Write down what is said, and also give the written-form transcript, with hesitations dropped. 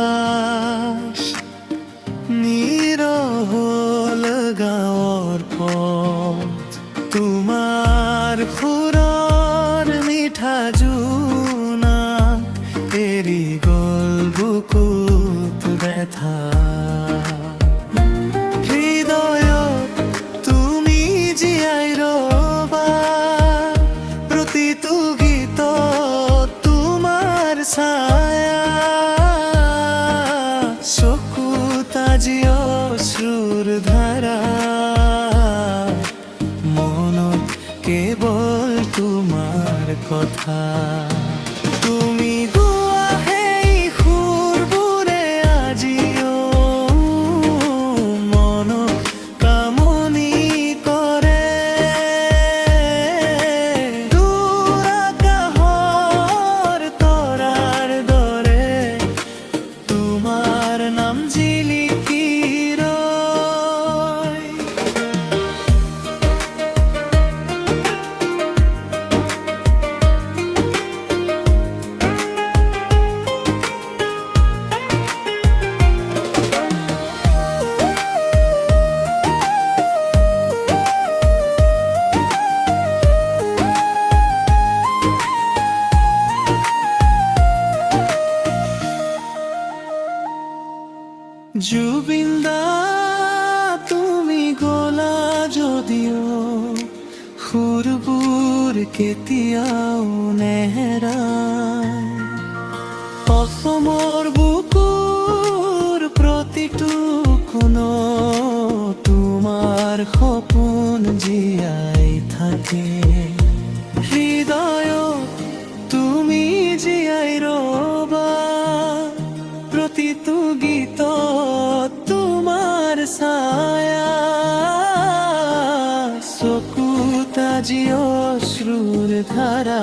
আকাশ নিরহল গাঁৱৰ পথ তোমাৰ ফুলৰ মিঠা জোনাক এৰি গ'ল বুকুত ব্যথা হৃদয়ত তুমি জীয়াই ৰবা প্ৰতিটো গীতত তোমাৰ ছায়া চকুত আজি অশ্ৰুৰ ধাৰা মনত কেৱল তোমাৰ কথা তুমি গোৱা সেই সুৰবোৰে আজিও মনক কামনি কৰে দূৰ আকাশৰ তৰাৰ দৰে তোমাৰ নাম জিলিকি ৰয়। জুবিন দা তুমি গলা যদিও সুৰবোৰ কেতিয়াও নেহেৰায় অসমৰ বুকুৰ প্ৰতিটো কোণত তোমাৰ সপোন জীয়াই থাকে হৃদয়ত তুমি জীয়াই ৰবা প্ৰতিটো গীতত তোমাৰ ছায়া চকুত আজি অশ্ৰুৰ ধাৰা